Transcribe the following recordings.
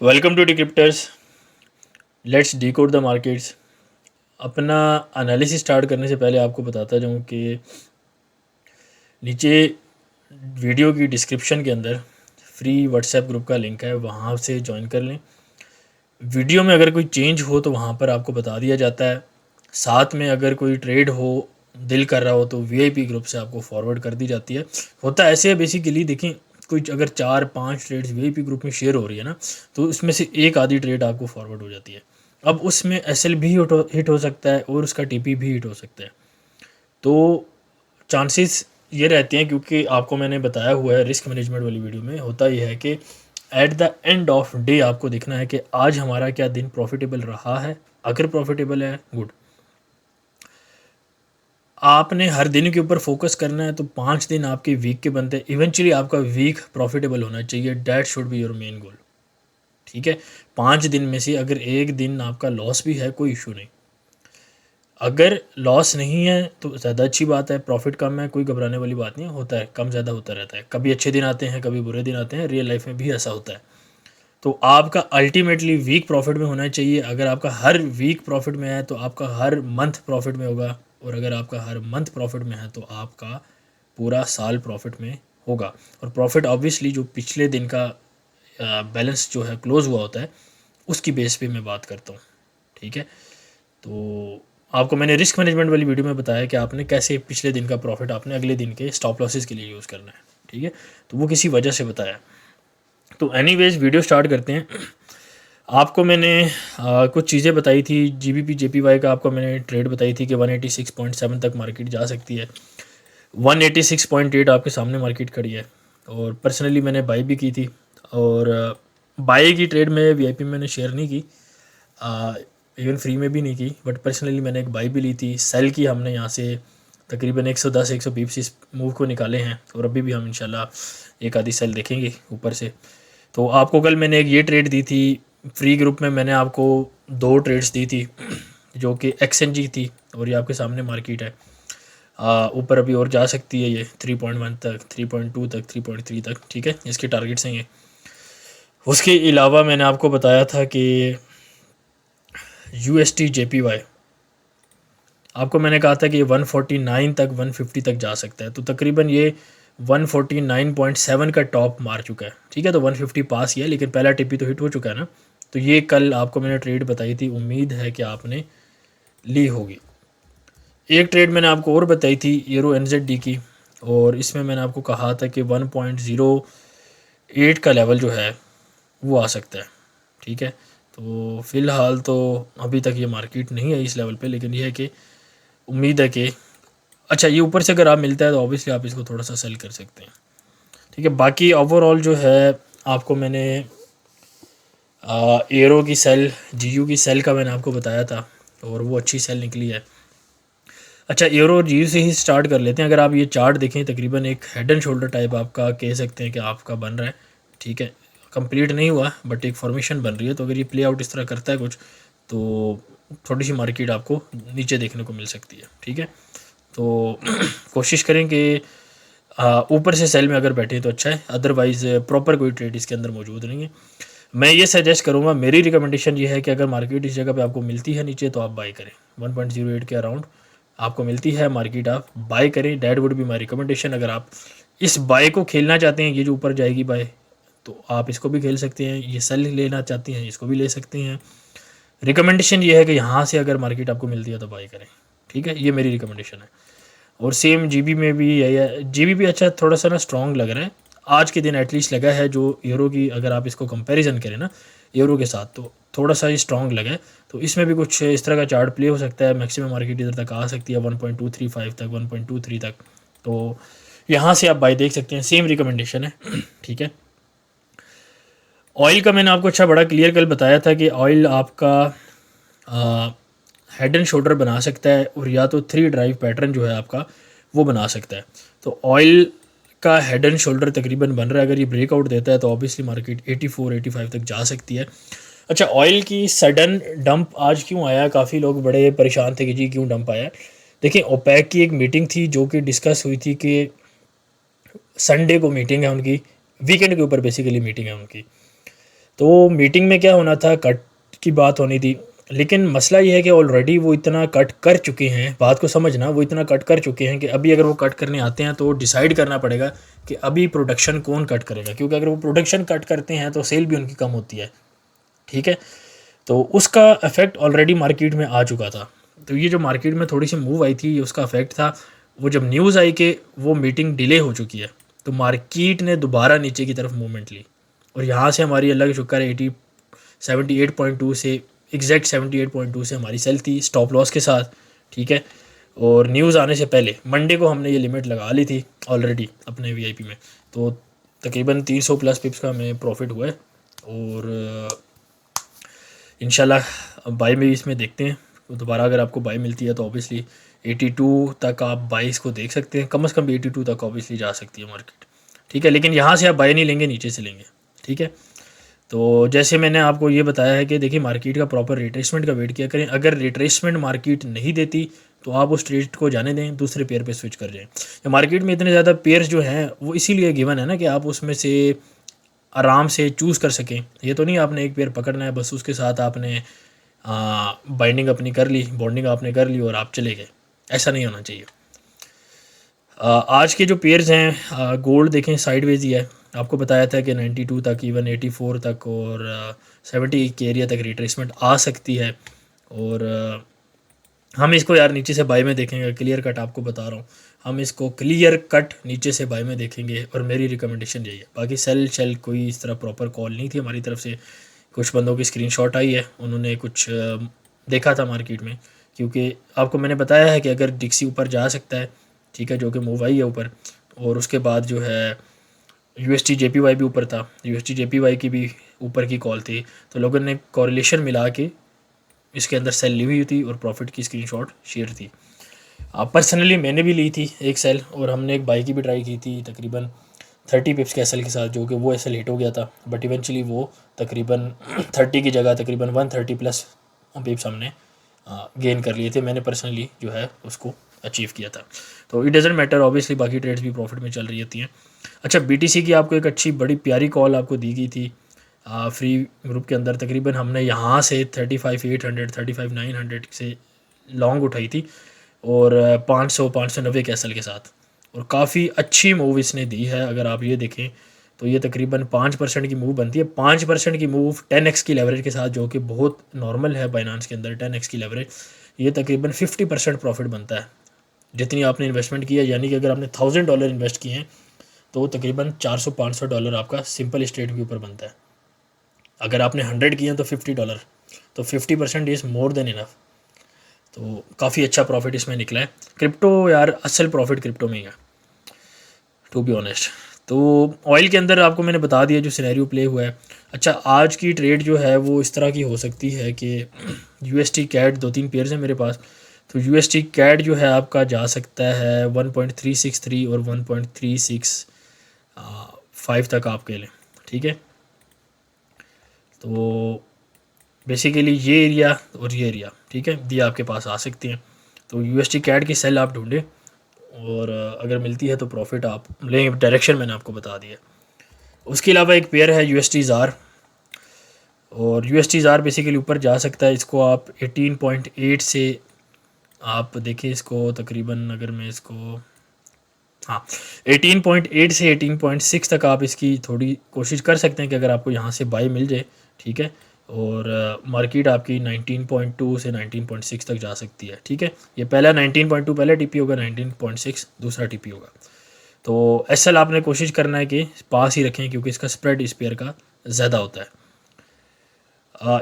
Welcome to Decrypters. Let's decode the markets. अपना analysis start करने से पहले आपको बताता जाऊं कि नीचे वीडियो की डिस्क्रिप्शन के अंदर फ्री व्हाट्सएप ग्रुप का लिंक है, वहाँ से ज्वाइन कर लें। वीडियो में अगर कोई चेंज हो तो वहाँ पर आपको बता दिया जाता है। साथ में अगर कोई ट्रेड हो, दिल कर रहा हो, तो वीआईपी ग्रुप से आपको फॉरवर्ड कर दी जाती है। होता ऐसे है बेसिकली, देखें कुछ अगर 4-5 ट्रेड्स वीआईपी ग्रुप में शेयर हो रही है ना, तो उसमें से एक आधी ट्रेड आपको फॉरवर्ड हो जाती है। अब उसमें एसएल भी हिट हो सकता है और उसका टीपी भी हिट हो सकता है। तो चांसेस ये रहते हैं, क्योंकि आपको मैंने बताया हुआ है रिस्क मैनेजमेंट वाली वीडियो में, होता ये है कि at the end of day आपको देखना है कि आज हमारा क्या दिन प्रॉफिटेबल रहा है। अगर प्रॉफिटेबल है, गुड। आपने हर दिन के ऊपर फोकस करना है, तो 5 दिन आपके वीक के बनते हैं। इवेंचुअली आपका वीक प्रॉफिटेबल होना चाहिए, that should be your main goal. ठीक है, 5 दिन में से अगर एक दिन आपका लॉस भी है, कोई इशू नहीं। अगर लॉस नहीं है तो ज़्यादा अच्छी बात है, प्रॉफिट कम है, कोई घबराने वाली बात नहीं, होता है, कम ज़्यादा होता रहता है। कभी अच्छे दिन आते हैं, कभी बुरे दिन आते हैं, रियल लाइफ में भी ऐसा होता है। तो आपका अल्टीमेटली वीक प्रॉफिट में होना चाहिए। अगर आपका हर वीक प्रॉफिट में है तो आपका हर मंथ प्रॉफिट में होगा, और अगर आपका हर मंथ प्रॉफिट में है तो आपका पूरा साल प्रॉफिट में होगा। और प्रॉफिट ऑब्वियसली जो पिछले दिन का बैलेंस जो है क्लोज हुआ होता है, उसकी बेस पे मैं बात करता हूँ। ठीक है, तो आपको मैंने रिस्क मैनेजमेंट वाली वीडियो में बताया कि आपने कैसे पिछले दिन का प्रॉफिट आपने अगले दिन के स्टॉप लॉसेस के लिए यूज़ करना है। ठीक है, तो वो किसी वजह से बताया। तो एनीवेज वीडियो स्टार्ट करते हैं। आपको मैंने कुछ चीज़ें बताई थी। जीबीपी जेपीवाई का आपको मैंने ट्रेड बताई थी कि 186.7 तक मार्केट जा सकती है। 186.8 आपके सामने मार्केट खड़ी है, और पर्सनली मैंने बाई भी की थी। और बाई की ट्रेड में वीआईपी मैंने शेयर नहीं की, इवन फ्री में भी नहीं की, बट पर्सनली मैंने एक बाई भी ली थी। सेल की हमने यहाँ से तकरीबन 110-120 इस मूव को निकाले हैं, और अभी भी हम इंशाल्लाह एक आधी सेल देखेंगे ऊपर से। तो आपको कल मैंने एक ये ट्रेड दी थी फ्री ग्रुप में, मैंने आपको 2 ट्रेड्स दी थी जो कि एक्सएनजी थी, और ये आपके सामने मार्केट है। ऊपर अभी और जा सकती है ये 3.1 तक, 3.2 तक, 3.3 तक। ठीक है, इसके टारगेट्स हैं ये। उसके अलावा मैंने आपको बताया था कि यूएसटी जेपीवाई, आपको मैंने कहा था कि ये 149 तक, 150 तक जा सकता है। तो तकरीबन ये 149.7 का टॉप मार चुका है। ठीक है, तो 150 पास ही है, लेकिन पहला टिपी तो हिट हो चुका है ना। तो ये कल आपको मैंने ट्रेड बताई थी, उम्मीद है कि आपने ली होगी। एक ट्रेड मैंने आपको और बताई थी यूरो एनजेड डी की, और इसमें मैंने आपको कहा था कि 1.08 का लेवल जो है वो आ सकता है। ठीक है, तो फ़िलहाल तो अभी तक ये मार्केट नहीं है इस लेवल पे, लेकिन ये है कि उम्मीद है कि अच्छा ये ऊपर से अगर आप मिलता है तो ऑब्वियसली आप इसको थोड़ा सा सेल कर सकते हैं। ठीक है, बाकी ओवरऑल जो है आपको मैंने एरो की सेल, जीयू की सेल का मैंने आपको बताया था, और वो अच्छी सेल निकली है। अच्छा, एरो और जीयू से ही स्टार्ट कर लेते हैं। अगर आप ये चार्ट देखें, तकरीबन एक हेड एंड शोल्डर टाइप आपका कह सकते हैं कि आपका बन रहा है। ठीक है, कंप्लीट नहीं हुआ बट एक फॉर्मेशन बन रही है। तो अगर ये प्ले आउट इस तरह करता है कुछ, तो थोड़ी सी मार्केट आपको नीचे देखने को मिल सकती है। ठीक है, तो कोशिश करें कि ऊपर से सेल में अगर बैठे तो अच्छा है, अदरवाइज़ प्रॉपर कोई ट्रेड इसके अंदर मौजूद नहीं है। मैं ये सजेस्ट करूँगा, मेरी रिकमेंडेशन ये है कि अगर मार्केट इस जगह पे आपको मिलती है नीचे, तो आप बाई करें। 1.08 के अराउंड आपको मिलती है मार्केट, आप बाई करें। That would be my recommendation. अगर आप इस बाई को खेलना चाहते हैं, ये जो ऊपर जाएगी बाई, तो आप इसको भी खेल सकते हैं। ये सेल लेना चाहती हैं, इसको भी ले सकते हैं। रिकमेंडेशन ये है कि यहाँ से अगर मार्केट आपको मिलती है तो बाई करें। ठीक है, ये मेरी रिकमेंडेशन है। और सेम जीबी में भी यही है। जीबी भी अच्छा थोड़ा सा ना स्ट्रॉन्ग लग रहा है आज के दिन, एटलीस्ट लगा है। जो यूरो की अगर आप इसको कंपैरिजन करें ना यूरो के साथ, तो थोड़ा सा ही स्ट्रॉन्ग लगा है। तो इसमें भी कुछ इस तरह का चार्ट प्ले हो सकता है। मैक्सिमम मार्केट इधर तक आ सकती है 1.235 तक, 1.23 तक। तो यहाँ से आप बाई देख सकते हैं, सेम रिकमेंडेशन है। ठीक है, ऑयल का मैंने आपको अच्छा बड़ा क्लियर कल बताया था कि ऑयल आपका हेड एंड शोल्डर बना सकता है, और या तो 3 ड्राइव पैटर्न जो है आपका वो बना सकता है। तो ऑयल का हेड एंड शोल्डर तकरीबन बन रहा है। अगर ये ब्रेकआउट देता है तो ऑब्वियसली मार्केट 84-85 तक जा सकती है। अच्छा, ऑयल की सडन डंप आज क्यों आया? काफ़ी लोग बड़े परेशान थे कि जी क्यों डंप आया। देखिए, ओपेक की एक मीटिंग थी जो कि डिस्कस हुई थी कि संडे को मीटिंग है उनकी, वीकेंड के ऊपर बेसिकली मीटिंग है उनकी। तो मीटिंग में क्या होना था, कट की बात होनी थी, लेकिन मसला ये है कि ऑलरेडी वो इतना कट कर चुके हैं, बात को समझना, वो इतना कट कर चुके हैं कि अभी अगर वो कट करने आते हैं तो डिसाइड करना पड़ेगा कि अभी प्रोडक्शन कौन कट करेगा, क्योंकि अगर वो प्रोडक्शन कट करते हैं तो सेल भी उनकी कम होती है, ठीक है। तो उसका इफेक्ट ऑलरेडी मार्केट में आ चुका था। तो ये जो मार्केट में थोड़ी सी मूव आई थी, ये उसका इफेक्ट था। वो जब न्यूज़ आई कि वो मीटिंग डिले हो चुकी है, तो मार्केट ने दोबारा नीचे की तरफ मूवमेंट ली, और यहाँ से हमारी अल्लाह का शुक्र है 78.2 से, एग्जैक्ट 78.2 से हमारी सेल थी स्टॉप लॉस के साथ, ठीक है। और न्यूज़ आने से पहले मंडे को हमने ये लिमिट लगा ली थी ऑलरेडी अपने वीआईपी में, तो तकरीबन 300 प्लस पिप्स का हमें प्रॉफिट हुआ है। और इंशाल्लाह बाई में इसमें देखते हैं, तो दोबारा अगर आपको बाई मिलती है तो ऑब्वियसली 82 तक आप बाई को देख सकते हैं, कम से कम 82 तक ऑब्वियसली जा सकती है मार्केट, ठीक है। लेकिन यहाँ से आप बाई नहीं लेंगे, नीचे से लेंगे, ठीक है। तो जैसे मैंने आपको ये बताया है कि देखिए मार्केट का प्रॉपर रिट्रेसमेंट का वेट किया करें, अगर रिट्रेसमेंट मार्केट नहीं देती तो आप उस ट्रेड को जाने दें, दूसरे पेयर पे स्विच कर जाएं। मार्केट में इतने ज़्यादा पेयर्स जो हैं वो इसीलिए गिवन है ना कि आप उसमें से आराम से चूज़ कर सकें। ये तो नहीं आपने एक पेयर पकड़ना है बस उसके साथ आपने बाइंडिंग अपनी कर ली, बॉन्डिंग आपने कर ली और आप चले गए, ऐसा नहीं होना चाहिए। आज के जो पेयर्स हैं, गोल्ड देखें साइडवेज ही है, आपको बताया था कि 92 तक, इवन 84 तक और 70 के एरिया तक रिट्रेसमेंट आ सकती है। और हम इसको यार नीचे से बाई में देखेंगे, क्लियर कट आपको बता रहा हूँ, हम इसको क्लियर कट नीचे से बाई में देखेंगे, और मेरी रिकमेंडेशन यही है। बाकी सेल कोई इस तरह प्रॉपर कॉल नहीं थी हमारी तरफ से, कुछ बंदों की स्क्रीनशॉट आई है, उन्होंने कुछ देखा था मार्केट में, क्योंकि आपको मैंने बताया है कि अगर डिक्सी ऊपर जा सकता है, ठीक है, जो कि मूव आई है ऊपर, और उसके बाद जो है यूएसटी जेपीवाई भी ऊपर था, यूएसटी जेपीवाई की भी ऊपर की कॉल थी, तो लोगों ने कॉरिलेशन मिला के इसके अंदर सेल ली हुई थी और प्रॉफिट की स्क्रीनशॉट शेयर थी। पर्सनली मैंने भी ली थी एक सेल, और हमने एक बाई की भी ट्राई की थी तकरीबन 30 पिप्स के एसएल के साथ, जो कि वो एसएल हिट हो गया था, बट इवेंचुअली वो तकरीबन 30 की जगह तकरीबन 130 प्लस पिप्स हमने गेन कर लिए थे। मैंने पर्सनली जो है उसको अचीव किया था। तो इट डजेंट मैटर, ऑब्वियसली बाकी ट्रेड्स भी प्रॉफिट में चल रही होती हैं। अच्छा, बीटीसी की आपको एक अच्छी बड़ी प्यारी कॉल आपको दी गई थी फ्री ग्रुप के अंदर, तकरीबन हमने यहाँ से 35,800 35,900 से लॉन्ग उठाई थी, और 590 के एसएल के साथ, और काफ़ी अच्छी मूव इसने दी है। अगर आप ये देखें तो ये तकरीबन 5% की मूव बनती है, 5% की मूव 10x की लेवरेज के साथ, जो कि बहुत नॉर्मल है बाइनांस के अंदर 10x की लेवरेज, ये तकरीबन 50% प्रॉफिट बनता है जितनी आपने इन्वेस्टमेंट किया। यानी कि अगर आपने $1,000 इन्वेस्ट किए हैं तो तकरीबन $400-500 आपका सिंपल स्ट्रेट के ऊपर बनता है। अगर आपने 100 किए हैं तो $50, तो 50% इज़ मोर देन इनफ। तो काफ़ी अच्छा प्रॉफिट इसमें निकला है। क्रिप्टो यार असल प्रॉफिट क्रिप्टो में ही है, टू बी ऑनेस्ट। तो ऑयल के अंदर आपको मैंने बता दिया जो सिनेरियो प्ले हुआ है। अच्छा, आज की ट्रेड जो है वो इस तरह की हो सकती है कि यूएसटी कैट 2-3 पेयर्स हैं मेरे पास, तो यूएसटी कैट जो है आपका जा सकता है 1.363 और 1.365 तक आप कह लें, ठीक है। तो बेसिकली ये एरिया और ये एरिया, ठीक है, ये आपके पास आ सकते हैं। तो यूएसटी कैट की सेल आप ढूंढें, और अगर मिलती है तो प्रॉफिट आप लें, डायरेक्शन मैंने आपको बता दिया। उसके अलावा एक पेयर है यूएसटी ज़ार, और यूएसटी ज़ार बेसिकली ऊपर जा सकता है। इसको आप 18.8 से आप देखें, इसको तकरीबन अगर मैं इसको, हाँ, 18.8 से 18.6 तक आप इसकी थोड़ी कोशिश कर सकते हैं कि अगर आपको यहाँ से बाई मिल जाए, ठीक है। और मार्केट आपकी 19.2 से 19.6 तक जा सकती है, ठीक है। ये पहला 19.2 पहला टीपी होगा, 19.6 दूसरा टीपी होगा। तो एसएल आपने कोशिश करना है कि पास ही रखें, क्योंकि इसका स्प्रेड इस पेयर का ज़्यादा होता है।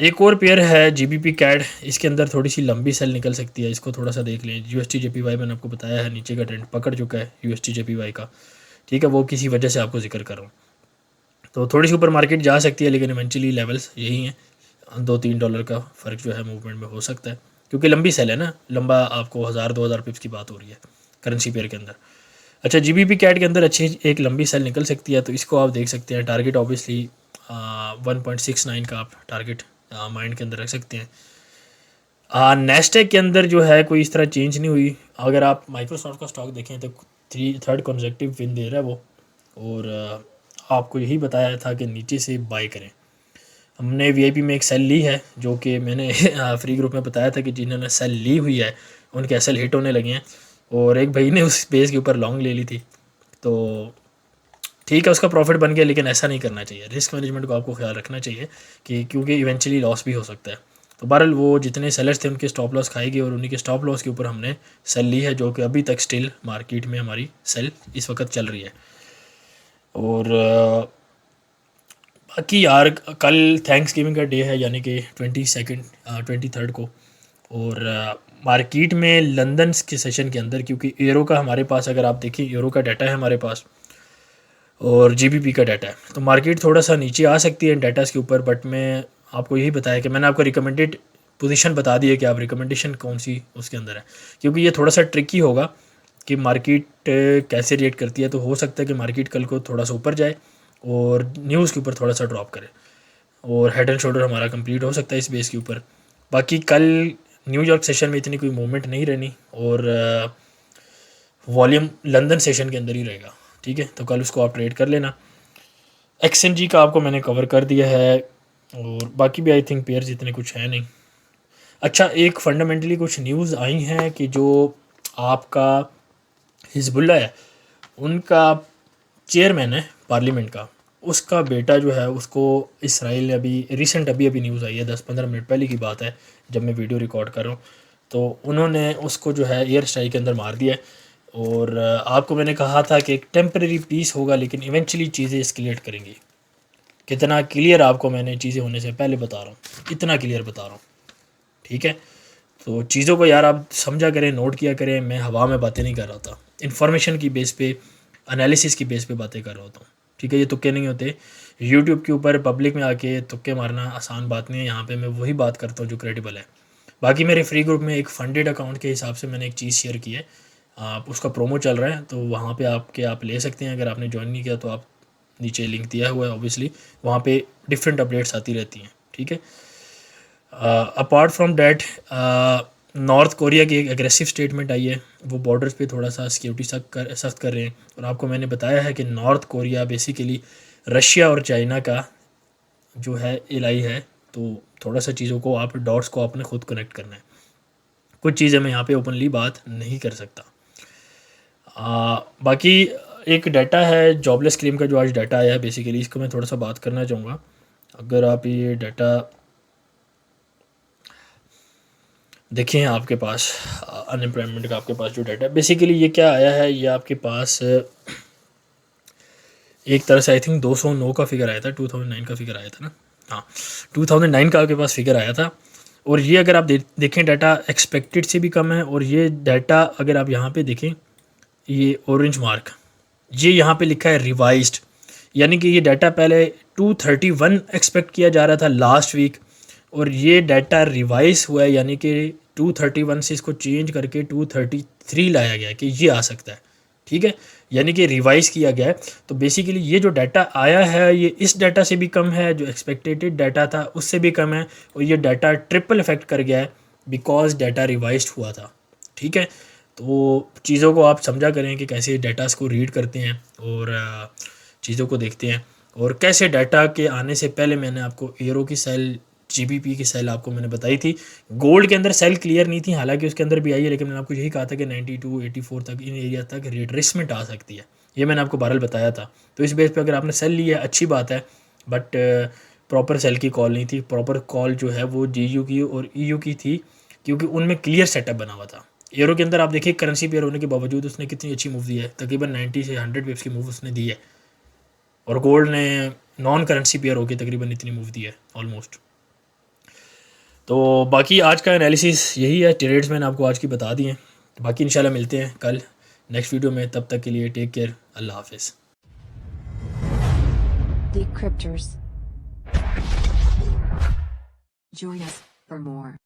एक और पेयर है जीबीपी कैड, इसके अंदर थोड़ी सी लंबी सेल निकल सकती है, इसको थोड़ा सा देख लें। यूएसटी जेपीवाई मैंने आपको बताया है नीचे का ट्रेंड पकड़ चुका है यूएसटी जेपीवाई का, ठीक है, वो किसी वजह से आपको जिक्र कर रहा हूँ। तो थोड़ी सी ऊपर मार्केट जा सकती है, लेकिन इवेंचुअली लेवल्स यही हैं, $2-3 का फ़र्क जो है मूवमेंट में हो सकता है, क्योंकि लंबी सेल है ना, लंबा आपको 1000-2000 पिप्स की बात हो रही है करेंसी पेयर के अंदर। अच्छा, जीबीपी कैट के अंदर अच्छी एक लंबी सेल निकल सकती है, तो इसको आप देख सकते हैं। टारगेट ऑब्वियसली 1.69 का आप टारगेट माइंड के अंदर रख सकते हैं। नेस्टेक के अंदर जो है कोई इस तरह चेंज नहीं हुई। अगर आप माइक्रोसॉफ्ट का स्टॉक देखें तो थर्ड कॉन्सेक्टिव विन दे रहा है वो, और आपको यही बताया था कि नीचे से बाय करें। हमने वीआईपी में एक सेल ली है, जो कि मैंने फ्री ग्रुप में बताया था कि जिन्होंने सेल ली हुई है उनके एसएल हिट होने लगे हैं, और एक भाई ने उस बेस के ऊपर लॉन्ग ले ली थी। तो ठीक है, उसका प्रॉफिट बन गया, लेकिन ऐसा नहीं करना चाहिए। रिस्क मैनेजमेंट को आपको ख्याल रखना चाहिए कि क्योंकि इवेंचुअली लॉस भी हो सकता है। तो बहरहाल वो जितने सेलर्स थे उनके स्टॉप लॉस खाएगी, और उन्हीं के स्टॉप लॉस के ऊपर हमने सेल ली है, जो कि अभी तक स्टिल मार्केट में हमारी सेल इस वक्त चल रही है। और बाकी यार कल थैंक्स गिविंग का डे है, यानी कि 23 को, और मार्केट में लंदन के सेशन के अंदर, क्योंकि यूरो का हमारे पास, अगर आप देखिए यूरो का डाटा है हमारे पास और जीबीपी का डाटा है, तो मार्केट थोड़ा सा नीचे आ सकती है इन डाटास के ऊपर। बट मैं आपको यही बताया कि मैंने आपको रिकमेंडेड पोजीशन बता दी है कि आप रिकमेंडेशन कौन सी उसके अंदर है, क्योंकि ये थोड़ा सा ट्रिकी होगा कि मार्केट कैसे रिएक्ट करती है। तो हो सकता है कि मार्केट कल को थोड़ा सा ऊपर जाए और न्यूज़ के ऊपर थोड़ा सा ड्रॉप करे, और हेड एंड शोल्डर हमारा कंप्लीट हो सकता है इस बेस के ऊपर। बाकी कल न्यूयॉर्क सेशन में इतनी कोई मूवमेंट नहीं रहनी, और वॉल्यूम लंदन सेशन के अंदर ही रहेगा। ठीक है, तो कल उसको आप ट्रेड कर लेना। एक्सएनजी का आपको मैंने कवर कर दिया है, और बाकी भी आई थिंक पेयर्स इतने कुछ है नहीं। अच्छा, एक फंडामेंटली कुछ न्यूज़ आई हैं कि जो आपका हिजबुल्ला है, उनका चेयरमैन है पार्लियामेंट का, उसका बेटा जो है उसको इसराइल ने अभी रिसेंट अभी न्यूज़ आई है, 10-15 मिनट पहले की बात है जब मैं वीडियो रिकॉर्ड कर रहा हूँ, तो उन्होंने उसको जो है एयर स्ट्राइक के अंदर मार दिया है। और आपको मैंने कहा था कि एक टेम्परेरी पीस होगा, लेकिन इवेंचुअली चीज़ें एस्केलेट करेंगी। कितना क्लियर आपको मैंने चीज़ें होने से पहले बता रहा हूँ, इतना क्लियर बता रहा हूँ। ठीक है, तो चीज़ों को यार आप समझा करें, नोट किया करें। मैं हवा में बातें नहीं कर रहा था, इन्फॉर्मेशन की बेस पे, एनालिसिस की बेस पे बातें कर रहा होता हूँ। ठीक है, ये तुक्के नहीं होते। यूट्यूब के ऊपर पब्लिक में आके तुक्के मारना आसान बात नहीं है। यहाँ पे मैं वही बात करता हूँ जो क्रेडिबल है। बाकी मेरे फ्री ग्रुप में एक फंडेड अकाउंट के हिसाब से मैंने एक चीज़ शेयर की है, आप उसका प्रोमो चल रहा है, तो वहाँ पे आप ले सकते हैं। अगर आपने ज्वाइन नहीं किया तो आप नीचे लिंक दिया हुआ है, ऑब्वियसली वहाँ पे डिफरेंट अपडेट्स आती रहती हैं। ठीक है, apart from that north Korea की एक एग्रेसिव स्टेटमेंट आई है, वो बॉर्डर्स पे थोड़ा सा सिक्योरिटी सख्त कर रहे हैं। और आपको मैंने बताया है कि नॉर्थ कोरिया बेसिकली रशिया और चाइना का जो है एलाई है, तो थोड़ा सा चीज़ों को आप डॉट्स को आपने खुद कनेक्ट करना है। कुछ चीज़ें मैं यहाँ पे ओपनली बात नहीं कर सकता। बाकी एक डाटा है जॉबलेस क्लेम का, जो आज डाटा आया है, बेसिकली इसको मैं थोड़ा सा बात करना चाहूँगा। अगर आप ये डाटा देखें, आपके पास अनएम्प्लॉयमेंट का आपके पास जो डाटा है, बेसिकली ये क्या आया है, ये आपके पास एक तरह से आई थिंक 209 का फिगर आया था, 2009 का फिगर आया था ना, हाँ 2009 का आपके पास फिगर आया था। और ये अगर आप देखें डाटा एक्सपेक्टेड से भी कम है। और ये डाटा अगर आप यहाँ पे देखें, ये ऑरेंज मार्क, ये यहाँ पे लिखा है रिवाइज्ड, यानी कि ये डाटा पहले 231 एक्सपेक्ट किया जा रहा था लास्ट वीक, और ये डाटा रिवाइज हुआ है, यानी कि 231 से इसको चेंज करके 233 लाया गया कि ये आ सकता है। ठीक है, यानी कि रिवाइज किया गया है। तो बेसिकली ये जो डाटा आया है, ये इस डाटा से भी कम है, जो एक्सपेक्टेड डाटा था उससे भी कम है, और ये डाटा ट्रिपल इफेक्ट कर गया है बिकॉज डाटा रिवाइज हुआ था। ठीक है, तो चीज़ों को आप समझा करें कि कैसे डाटास को रीड करते हैं और चीज़ों को देखते हैं, और कैसे डाटा के आने से पहले मैंने आपको यूरो की सेल, जीबीपी की सेल आपको मैंने बताई थी। गोल्ड के अंदर सेल क्लियर नहीं थी, हालांकि उसके अंदर भी आई है, लेकिन मैंने आपको यही कहा था कि 92-84 तक इन एरिया तक रिट्रेसमेंट आ सकती है, ये मैंने आपको बहरहाल बताया था। तो इस बेस पे अगर आपने सेल ली है अच्छी बात है, बट प्रॉपर सेल की कॉल नहीं थी। प्रॉपर कॉल जो है वो जीयू की और ईयू की थी, क्योंकि उनमें क्लियर सेटअप बना हुआ था। यूरो के अंदर आप देखिए करेंसी पेयर होने के बावजूद उसने कितनी अच्छी मूव दी है, तकरीबन 90 से 100 पिप्स की मूव उसने दी है, और गोल्ड ने नॉन करेंसी पेयर होकर तकरीबन इतनी मूव दी है ऑलमोस्ट। तो बाकी आज का एनालिसिस यही है, ट्रेड्स मैंने आपको आज की बता दी हैं। बाकी इंशाल्लाह मिलते हैं कल नेक्स्ट वीडियो में, तब तक के लिए टेक केयर, अल्लाह हाफिज़। Decryptors. Join us for more.